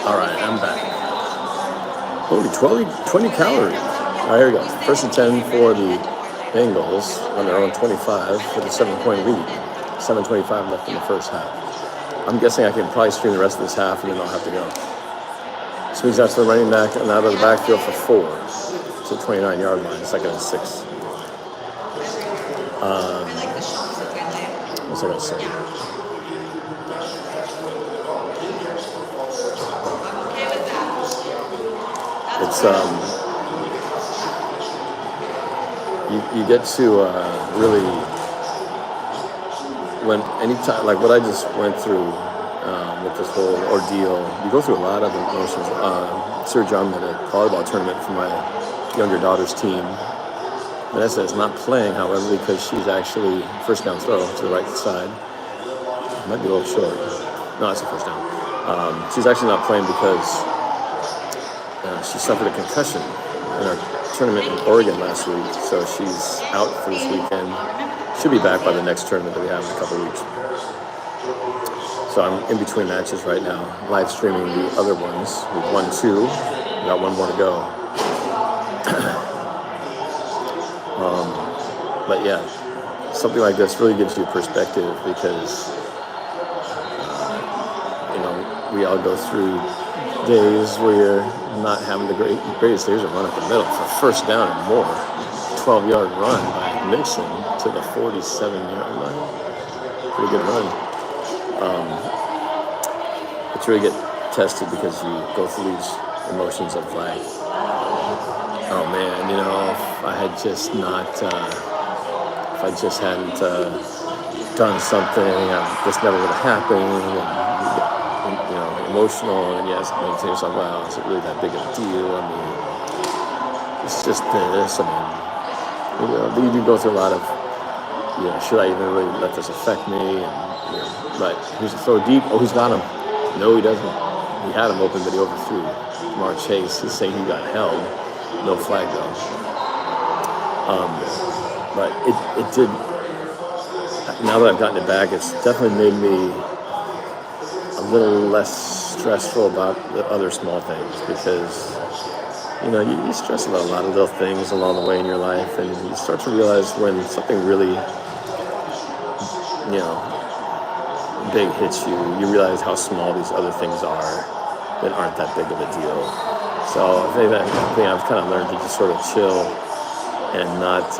All right, I'm back. Holy, 20 calories. All right, here we go. First and 10 for the Bengals on their own 25 for the 7-point lead. 7:25 left in the first half. I'm guessing I can probably stream the rest of this half and then I'll have to go. Swings out to the running back and out of the backfield for 4. It's a 29-yard line, second and 6. What's I gonna say? It's you get to really when anytime like what I just went through with this whole ordeal, you go through a lot of emotions. Sir John had a volleyball tournament for my younger daughter's team. Vanessa is not playing, however, because she's actually first down throw to the right side. Might be a little short. No, it's a first down. She's actually not playing because she suffered a concussion in our tournament in Oregon last week, so she's out for this weekend. She'll be back by the next tournament that we have in a couple of weeks. So I'm in between matches right now, live streaming the other ones. We've won 2, we got 1 more to go. But yeah, something like this really gives you perspective because, we all go through days where you're not having the greatest days of run up the middle for first down and more. 12-yard run by Mixon to the 47-yard line. Pretty good run. But you really get tested because you go through these emotions of like, oh man, if I had just not, if I just hadn't done something, this never would have happened. And emotional, and yes, you say to yourself, wow, is it really that big of a deal? I mean, it's just this. I mean, you do go through a lot of, should I even really let this affect me? And, but here's a throw deep. Oh, he's got him. No, he doesn't. He had him open, but he overthrew. Jamar Chase, he's saying he got held. No flag though. But it did. Now that I've gotten it back, it's definitely made me a little less stressful about the other small things because, you stress about a lot of little things along the way in your life, and you start to realize when something really, big hits you, you realize how small these other things are that aren't that big of a deal. So I think I've kind of learned to just sort of chill and not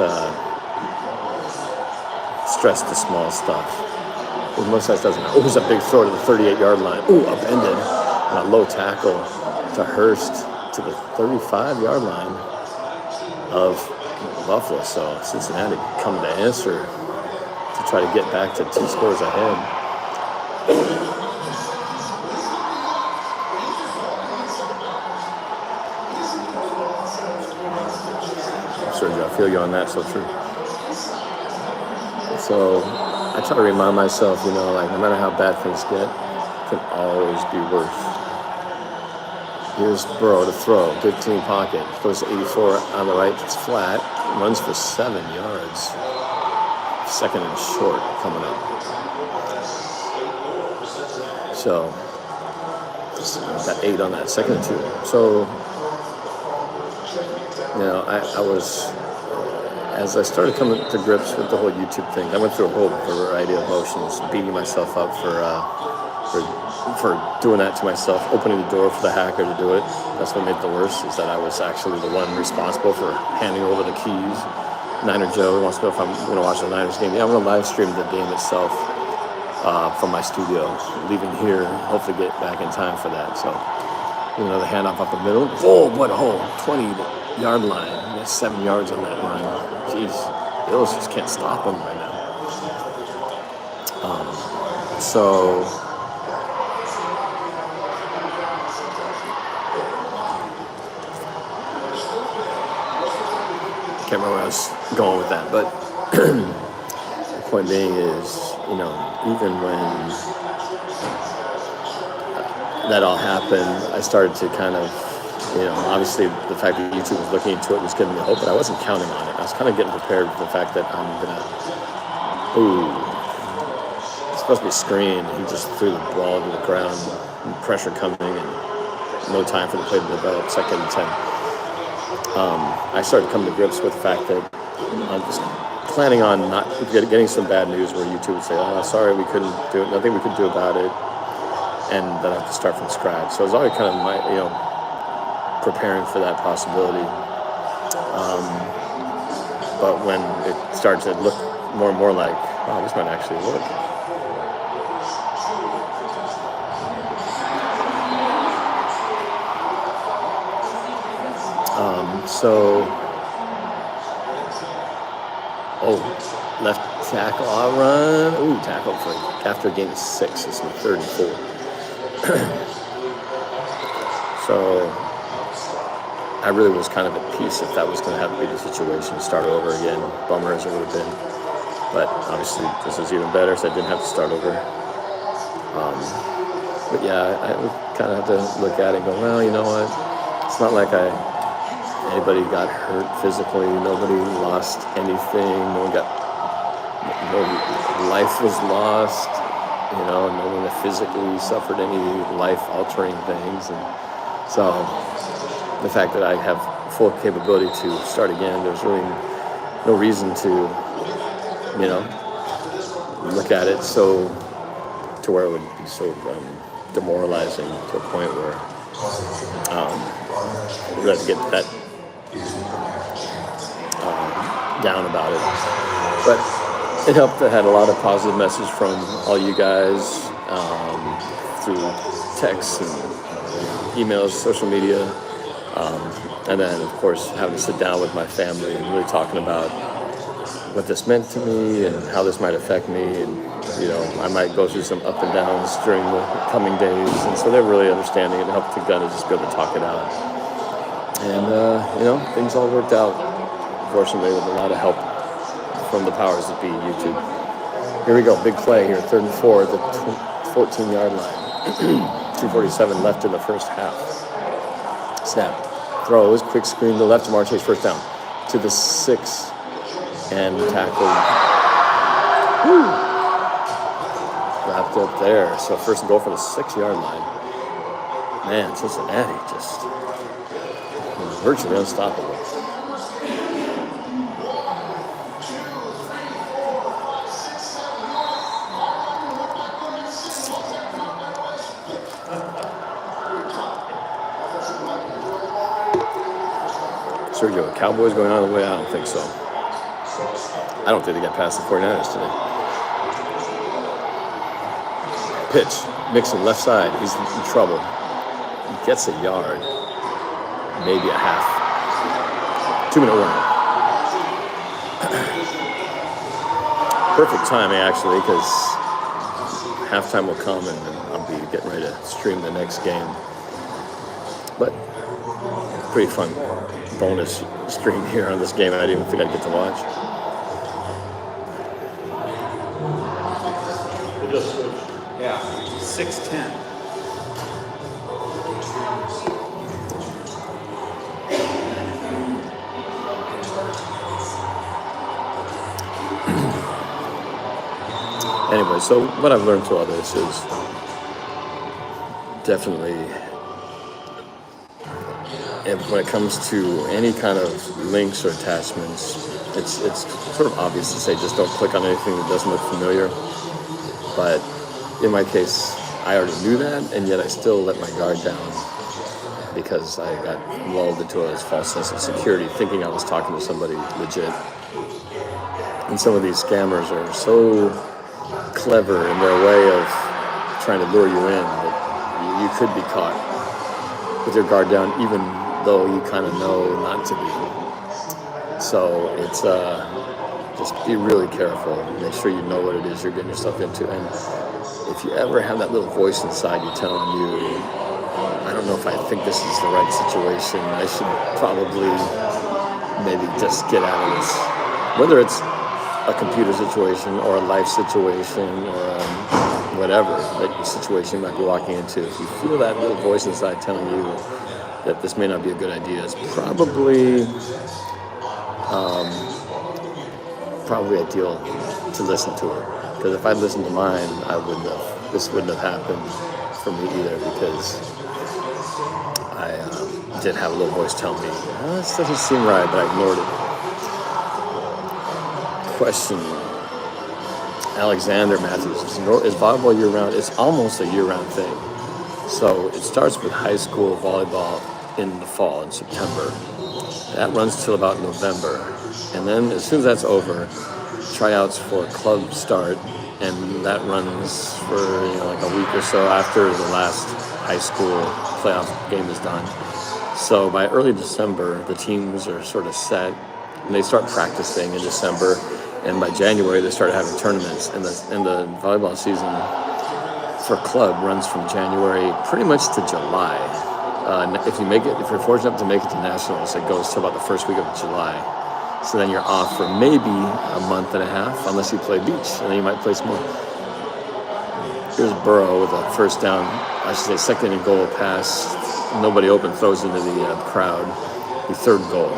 stress the small stuff. Because most of that doesn't matter. Oh, there's a big throw to the 38-yard line. Ooh, upended. And a low tackle to Hurst to the 35-yard line of Buffalo. So Cincinnati come to answer to try to get back to 2 scores ahead. Sergio, I feel you on that, so true. So I try to remind myself, like no matter how bad things get, it can always be worse. Here's Burrow to throw, good clean pocket, goes to 84 on the right, it's flat, runs for 7 yards. Second and short coming up. So, got 8 on that, second and 2. So, I was, as I started coming to grips with the whole YouTube thing, I went through a whole variety of emotions, beating myself up for doing that to myself, opening the door for the hacker to do it. That's what made it the worst, is that I was actually the one responsible for handing over the keys. Niner Joe wants to know if I'm going to watch the Niners game. Yeah, I'm going to live stream the game itself from my studio, leaving here, hopefully get back in time for that. So, the handoff up the middle. Oh, what a hole, 20-yard line. You got 7 yards on that run. Jeez, Bills just can't stop them right now. So can't remember where I was going with that, but the point being is, even when that all happened, I started to kind of, obviously the fact that YouTube was looking into it was giving me hope, but I wasn't counting on it. I was kind of getting prepared for the fact that I'm gonna, it's supposed to be a screen. He just threw the ball to the ground, and pressure coming, and no time for the play to develop, second and 10. I started coming to grips with the fact that I'm just planning on not getting some bad news where YouTube would say, "Oh, sorry, we couldn't do it. Nothing we could do about it," and then I have to start from scratch. So I was always kind of preparing for that possibility. But when it started to look more and more like, "Wow, this might actually work." Left tackle, I'll run. Ooh, tackle for after a game of 6. It's in 3rd and 4. So I really was kind of at peace if that was going to have to be the situation. Start over again. Bummer as it would have been. But obviously this is even better, so I didn't have to start over. But yeah, I kind of have to look at it and go, well, you know what? It's not like anybody got hurt physically. Nobody lost anything. No life was lost. No one physically suffered any life-altering things. And so the fact that I have full capability to start again, there's really no reason to, look at it to where it would be so demoralizing to a point where we have to get that down about it. But it helped. I had a lot of positive messages from all you guys through texts and emails, social media, and then of course having to sit down with my family and really talking about what this meant to me and how this might affect me. And I might go through some up and downs during the coming days, and so they're really understanding. It helped to kind of just be able to talk it out. And things all worked out, fortunately, with a lot of help from the powers that be, YouTube. Here we go, big play here, 3rd and 4 at the 14-yard line. 2:47 left in the first half. Snap, throws, quick screen to the left, Jamar Chase, first down. To the 6, and tackled. Woo! Wrapped up there. So first and goal for the 6-yard line. Man, Cincinnati just virtually unstoppable. Sergio, Cowboys going on the way? I don't think so. I don't think they got past the 49ers today. Pitch, Mixon left side. He's in trouble. He gets a yard, maybe a half. 2-minute warning. Perfect timing, actually, because halftime will come and I'll be getting ready to stream the next game. But pretty fun bonus stream here on this game. I didn't even think I'd get to watch. Yeah, 6:10. Anyway, so what I've learned through all this is definitely, when it comes to any kind of links or attachments, it's sort of obvious to say just don't click on anything that doesn't look familiar. But in my case, I already knew that, and yet I still let my guard down because I got lulled into a false sense of security, thinking I was talking to somebody legit. And some of these scammers are so clever in their way of trying to lure you in that you could be caught with your guard down, even though you kind of know not to be. So it's just be really careful. Make sure you know what it is you're getting yourself into. And if you ever have that little voice inside you telling you, I don't know if I think this is the right situation, I should probably maybe just get out of this. Whether it's a computer situation or a life situation or whatever that situation you might be walking into, if you feel that little voice inside telling you that this may not be a good idea, it's probably ideal to listen to it. Because if I listened to mine, this wouldn't have happened for me either, because did have a little voice tell me, this doesn't seem right, but I ignored it. Question. Alexander Matthews, is volleyball year-round? It's almost a year-round thing. So it starts with high school volleyball in the fall, in September. That runs till about November. And then as soon as that's over, tryouts for club start, and that runs for like a week or so after the last high school playoff game is done. So by early December, the teams are sort of set, and they start practicing in December. And by January, they start having tournaments. And the volleyball season for club runs from January pretty much to July. If you're fortunate enough to make it to nationals, it goes to about the first week of July. So then you're off for maybe a month and a half, unless you play beach, and then you might play some more. Here's Burrow with a first down, I should say second and goal pass. Nobody open, throws into the crowd. The third goal.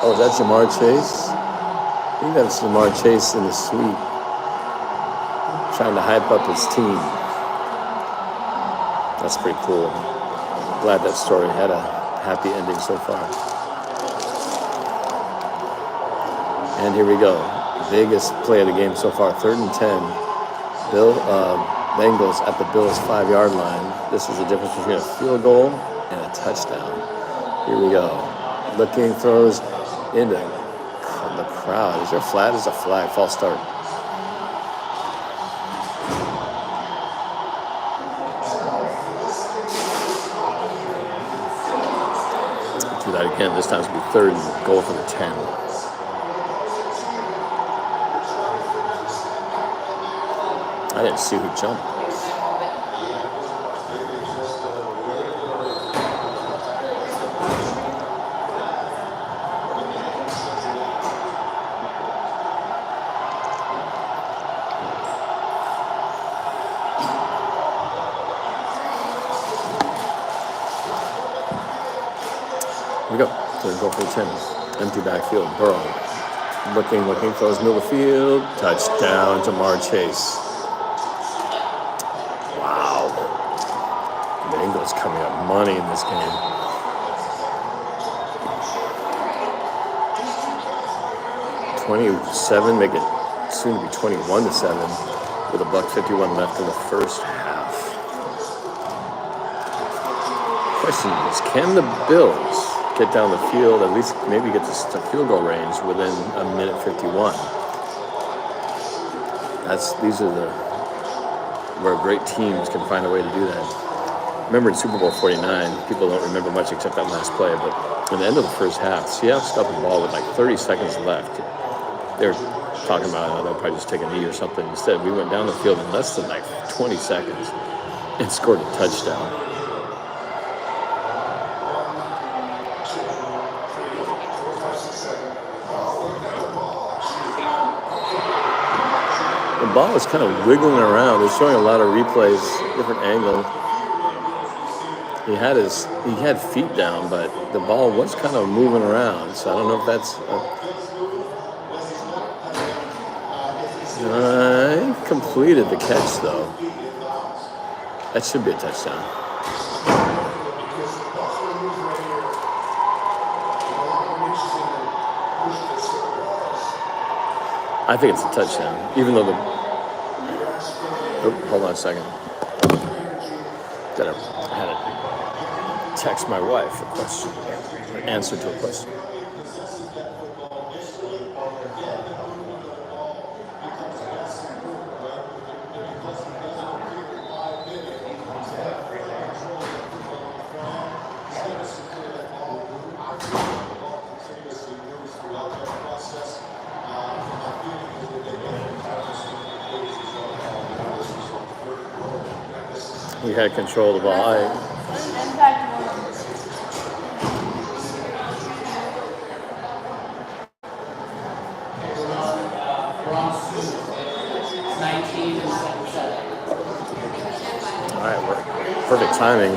Oh, is that Jamar Chase? I think that's Jamar Chase in the suite, trying to hype up his team. That's pretty cool. Glad that story had a happy ending so far. And here we go. Biggest play of the game so far, 3rd and 10. Bengals at the Bills 5-yard line. This is the difference between a field goal and a touchdown. Here we go. Looking, throws into the crowd. Is there a flag? There's a flag. False start. Do that again. This time it's going to be 3rd and goal from the 10. I didn't see who jumped. Here we go. Third goal for the 10. Empty backfield. Burrow. Looking, throws middle of the field. Touchdown, Jamar Chase. Wow. Bengals coming up money in this game. $27, make it soon to be 21-7 with $1:51 left in the first half. Question is, can the Bills get down the field, at least maybe get to field goal range within 1:51? These are where great teams can find a way to do that. Remember in Super Bowl 49, people don't remember much except that last play, but in the end of the first half, Seahawks got the ball with like 30 seconds left. They're talking about they'll probably just take a knee or something. Instead, we went down the field in less than like 20 seconds and scored a touchdown. The ball was kind of wiggling around. They're showing a lot of replays, different angle. He had feet down, but the ball was kind of moving around. So I don't know if that's. He completed the catch though. That should be a touchdown. I think it's a touchdown, even though hold on a second. I had to text my wife a question, an answer to a question. We had control of the ball. Perfect timing.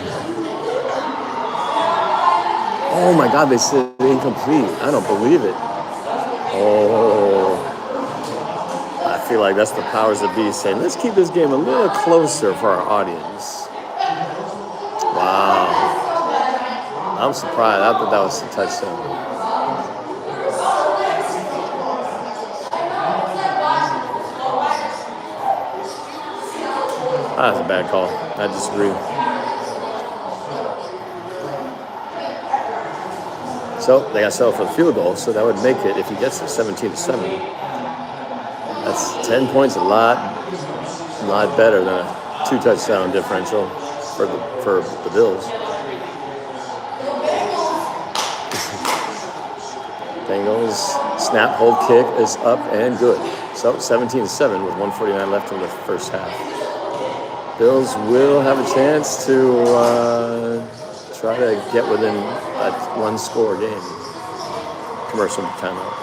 Oh my God, they said incomplete. I don't believe it. Oh, I feel like that's the powers that be saying, let's keep this game a little closer for our audience. Wow. I'm surprised. I thought that was a touchdown. That's a bad call. I disagree. So they got settled for the field goal, so that would make it, if he gets it, 17-7. That's 10 points, a lot better than a 2-touchdown differential for the Bills. Bengals snap, hold, kick is up and good. So 17-7 with 1:49 left in the first half. Bills will have a chance to try to get within a one-score game. Commercial timeout.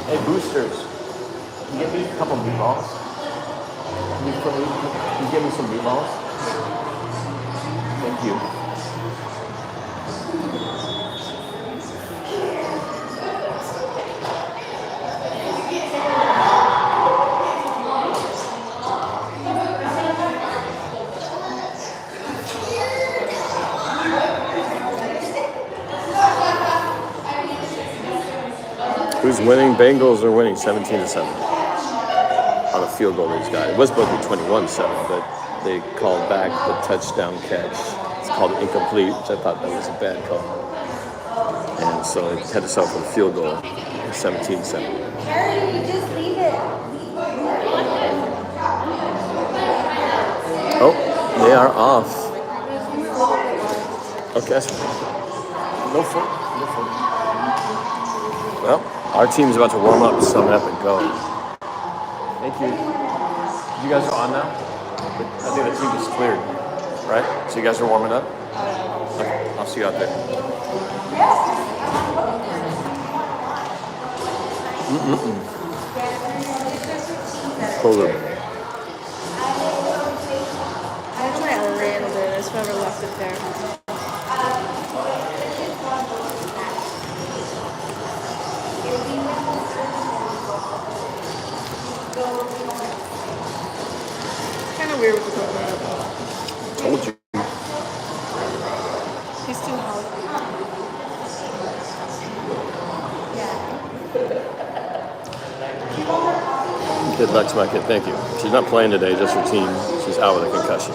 Hey, boosters, can you get me a couple meatballs? Can you get me some meatballs? Thank you. Who's winning? Bengals are winning 17-7 on a field goal these guys. It was supposed to be 21-7, but they called back the touchdown catch. It's called incomplete, which I thought that was a bad call. And so they had to settle for the field goal, 17-7. Harry, just leave it. Oh, they are off. Okay, that's fine. No fun. Well, our team's about to warm up, sum it up, and go. Thank you. You guys are on now? I think the team is cleared, right? So you guys are warming up? Okay, I'll see you out there. Polar. I try a little bit. It's whoever left it there. Kind of weird with the coconut. Told you. He's too healthy. Good luck to my kid. Thank you. She's not playing today, just routine. She's out with a concussion.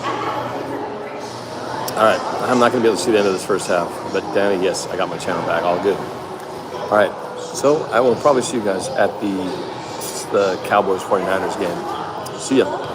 All right. I'm not going to be able to see the end of this first half. But Danny, yes, I got my channel back. All good. All right. So I will probably see you guys at the Cowboys 49ers game. See ya.